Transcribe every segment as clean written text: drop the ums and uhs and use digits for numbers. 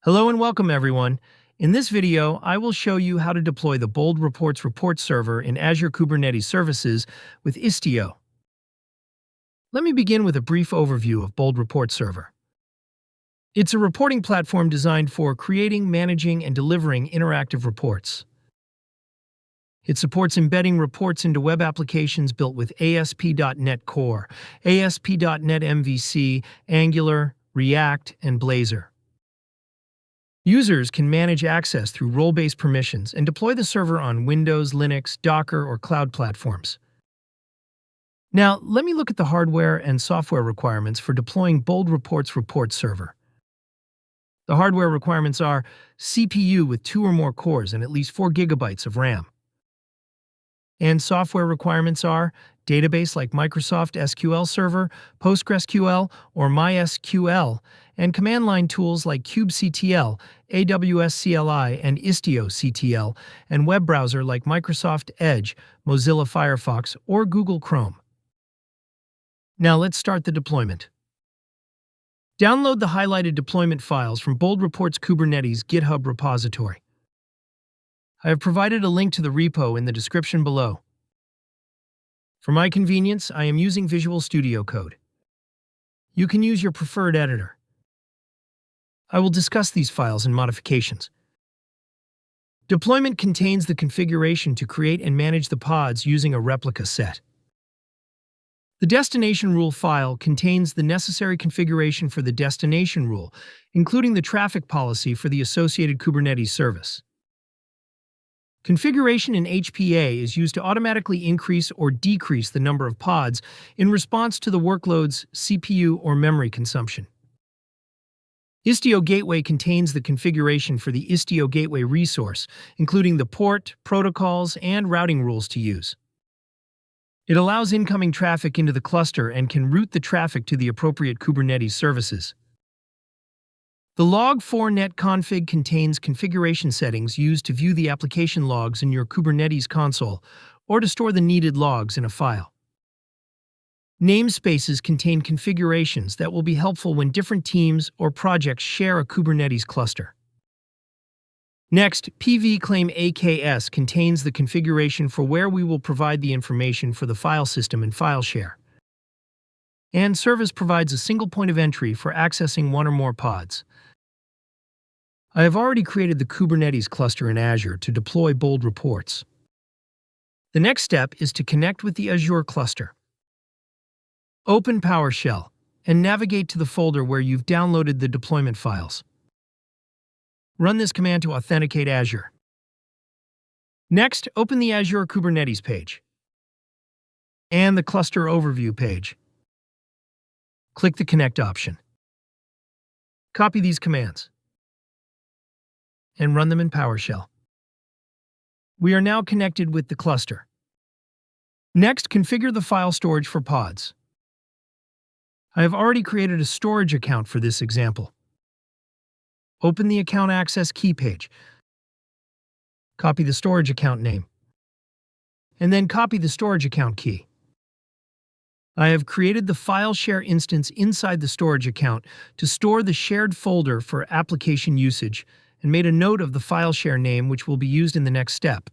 Hello and welcome everyone. In this video, I will show you how to deploy the Bold Reports report server in Azure Kubernetes Services with Istio. Let me begin with a brief overview of Bold Report Server. It's a reporting platform designed for creating, managing, and delivering interactive reports. It supports embedding reports into web applications built with ASP.NET Core, ASP.NET MVC, Angular, React, and Blazor. Users can manage access through role-based permissions and deploy the server on Windows, Linux, Docker, or cloud platforms. Now, let me look at the hardware and software requirements for deploying Bold Reports report server. The hardware requirements are CPU with 2 or more cores and at least 4 GB of RAM. And software requirements are database like Microsoft SQL Server, PostgreSQL, or MySQL, and command line tools like kubectl, AWS CLI, and Istio CTL, and web browser like Microsoft Edge, Mozilla Firefox, or Google Chrome. Now let's start the deployment. Download the highlighted deployment files from Bold Reports Kubernetes GitHub repository. I have provided a link to the repo in the description below. For my convenience, I am using Visual Studio Code. You can use your preferred editor. I will discuss these files and modifications. Deployment contains the configuration to create and manage the pods using a replica set. The destination rule file contains the necessary configuration for the destination rule, including the traffic policy for the associated Kubernetes service. Configuration in HPA is used to automatically increase or decrease the number of pods in response to the workload's CPU or memory consumption. Istio Gateway contains the configuration for the Istio Gateway resource, including the port, protocols, and routing rules to use. It allows incoming traffic into the cluster and can route the traffic to the appropriate Kubernetes services. The log4net config contains configuration settings used to view the application logs in your Kubernetes console or to store the needed logs in a file. Namespaces contain configurations that will be helpful when different teams or projects share a Kubernetes cluster. Next, pvclaim AKS contains the configuration for where we will provide the information for the file system and file share. And service provides a single point of entry for accessing one or more pods. I have already created the Kubernetes cluster in Azure to deploy Bold Reports. The next step is to connect with the Azure cluster. Open PowerShell and navigate to the folder where you've downloaded the deployment files. Run this command to authenticate Azure. Next, open the Azure Kubernetes page and the cluster overview page. Click the Connect option. Copy these commands and run them in PowerShell. We are now connected with the cluster. Next, configure the file storage for pods. I have already created a storage account for this example. Open the Account Access Key page. Copy the storage account name. And then copy the storage account key. I have created the file share instance inside the storage account to store the shared folder for application usage and made a note of the file share name which will be used in the next step.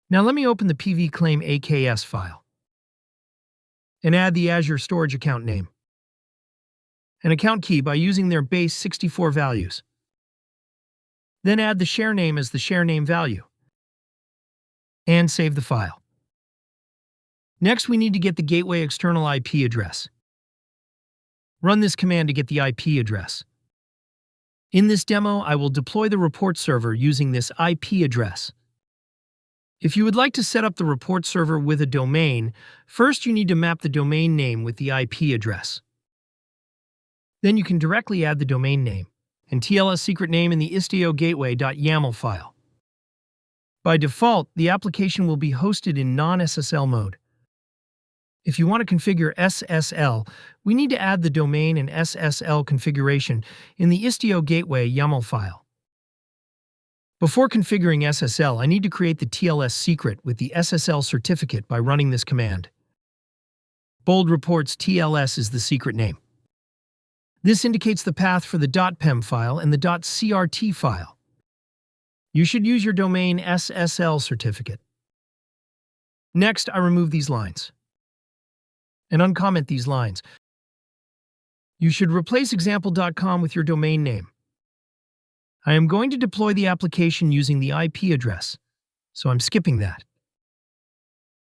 Now let me open the pvclaim AKS file and add the Azure storage account name and account key by using their base 64 values. Then add the share name as the share name value and save the file. Next, we need to get the gateway external IP address. Run this command to get the IP address. In this demo, I will deploy the report server using this IP address. If you would like to set up the report server with a domain, first you need to map the domain name with the IP address. Then you can directly add the domain name and TLS secret name in the istio gateway.yaml file. By default, the application will be hosted in non-SSL mode. If you want to configure SSL, we need to add the domain and SSL configuration in the Istio Gateway YAML file. Before configuring SSL, I need to create the TLS secret with the SSL certificate by running this command. Bold Reports TLS is the secret name. This indicates the path for the .pem file and the .crt file. You should use your domain SSL certificate. Next, I remove these lines and uncomment these lines. You should replace example.com with your domain name. I am going to deploy the application using the IP address, so I'm skipping that.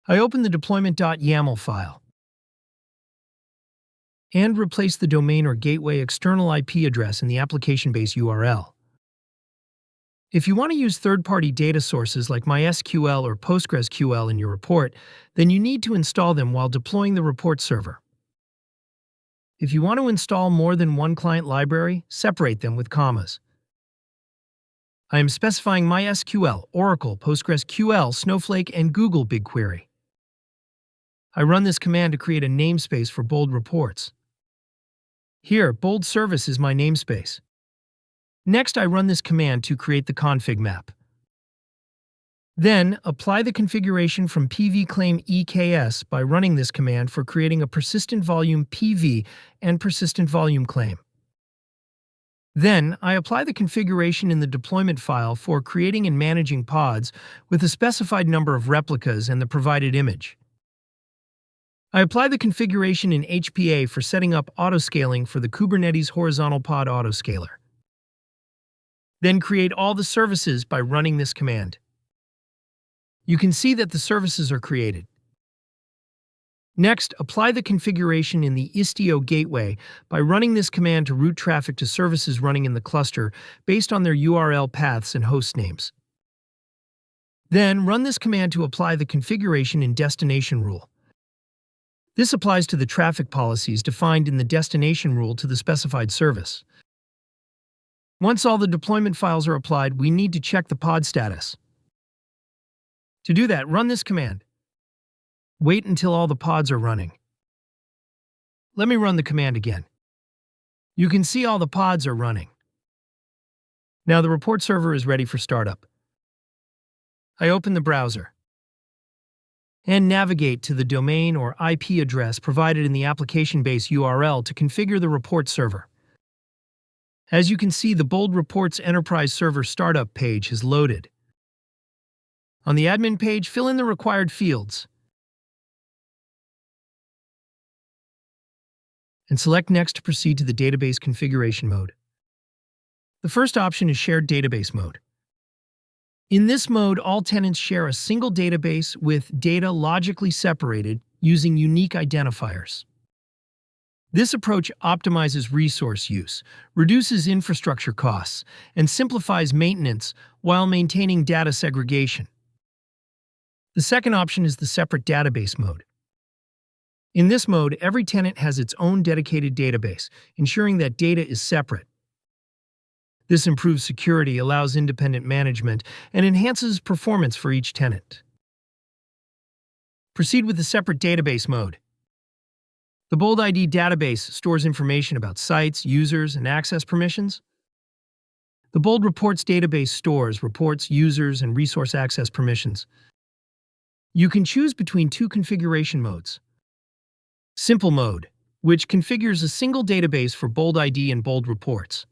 I open the deployment.yaml file and replace the domain or gateway external IP address in the application base URL. If you want to use third-party data sources like MySQL or PostgreSQL in your report, then you need to install them while deploying the report server. If you want to install more than one client library, separate them with commas. I am specifying MySQL, Oracle, PostgreSQL, Snowflake, and Google BigQuery. I run this command to create a namespace for bold reports. Here, bold service is my namespace. Next, I run this command to create the config map. Then, apply the configuration from pvclaim EKS by running this command for creating a persistent volume PV and persistent volume claim. Then, I apply the configuration in the deployment file for creating and managing pods with a specified number of replicas and the provided image. I apply the configuration in HPA for setting up autoscaling for the Kubernetes horizontal pod autoscaler. Then create all the services by running this command. You can see that the services are created. Next, apply the configuration in the Istio gateway by running this command to route traffic to services running in the cluster based on their URL paths and host names. Then, run this command to apply the configuration in destination rule. This applies to the traffic policies defined in the destination rule to the specified service. Once all the deployment files are applied, we need to check the pod status. To do that, run this command. Wait until all the pods are running. Let me run the command again. You can see all the pods are running. Now the report server is ready for startup. I open the browser and navigate to the domain or IP address provided in the application base URL to configure the report server. As you can see, the Bold Reports Enterprise Server Startup page has loaded. On the admin page, fill in the required fields and select Next to proceed to the database configuration mode. The first option is Shared Database Mode. In this mode, all tenants share a single database with data logically separated using unique identifiers. This approach optimizes resource use, reduces infrastructure costs, and simplifies maintenance while maintaining data segregation. The second option is the Separate Database Mode. In this mode, every tenant has its own dedicated database, ensuring that data is separate. This improves security, allows independent management, and enhances performance for each tenant. Proceed with the Separate Database Mode. The Bold ID database stores information about sites, users, and access permissions. The Bold Reports database stores reports, users, and resource access permissions. You can choose between two configuration modes. Simple Mode, which configures a single database for Bold ID and Bold Reports.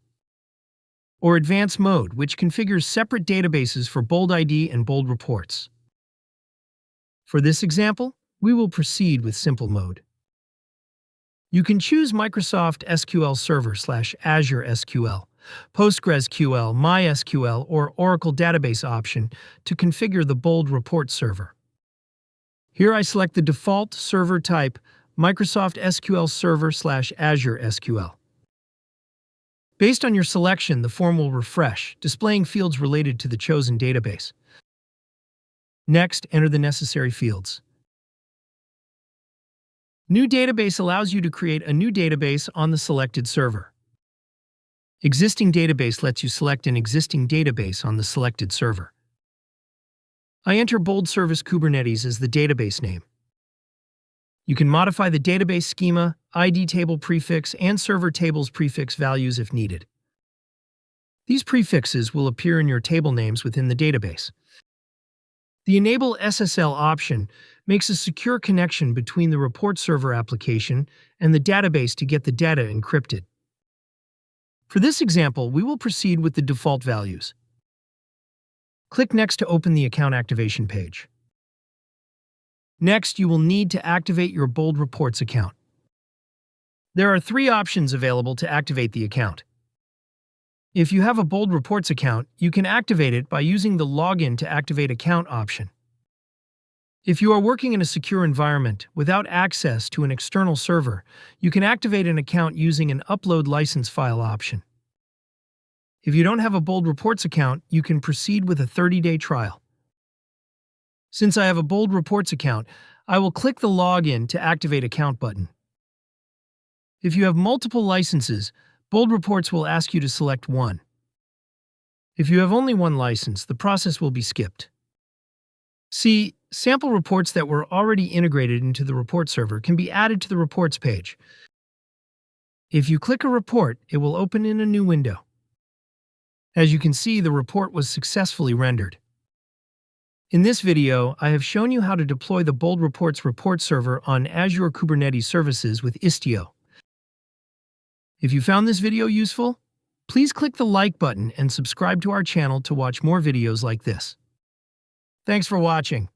Or Advanced Mode, which configures separate databases for Bold ID and Bold Reports. For this example, we will proceed with Simple Mode. You can choose Microsoft SQL Server / Azure SQL, PostgreSQL, MySQL, or Oracle Database option to configure the Bold Report server. Here I select the default server type, Microsoft SQL Server / Azure SQL. Based on your selection, the form will refresh, displaying fields related to the chosen database. Next, enter the necessary fields. New Database allows you to create a new database on the selected server. Existing Database lets you select an existing database on the selected server. I enter Bold Service Kubernetes as the database name. You can modify the database schema, ID table prefix, and server tables prefix values if needed. These prefixes will appear in your table names within the database. The Enable SSL option makes a secure connection between the report server application and the database to get the data encrypted. For this example, we will proceed with the default values. Click Next to open the account activation page. Next, you will need to activate your Bold Reports account. There are 3 options available to activate the account. If you have a Bold Reports account, you can activate it by using the Login to Activate Account option. If you are working in a secure environment without access to an external server, you can activate an account using an Upload License File option. If you don't have a Bold Reports account, you can proceed with a 30-day trial. Since I have a Bold Reports account, I will click the Login to Activate Account button. If you have multiple licenses, Bold Reports will ask you to select one. If you have only one license, the process will be skipped. See, sample reports that were already integrated into the report server can be added to the reports page. If you click a report, it will open in a new window. As you can see, the report was successfully rendered. In this video, I have shown you how to deploy the Bold Reports report server on Azure Kubernetes Services with Istio. If you found this video useful, please click the like button and subscribe to our channel to watch more videos like this. Thanks for watching.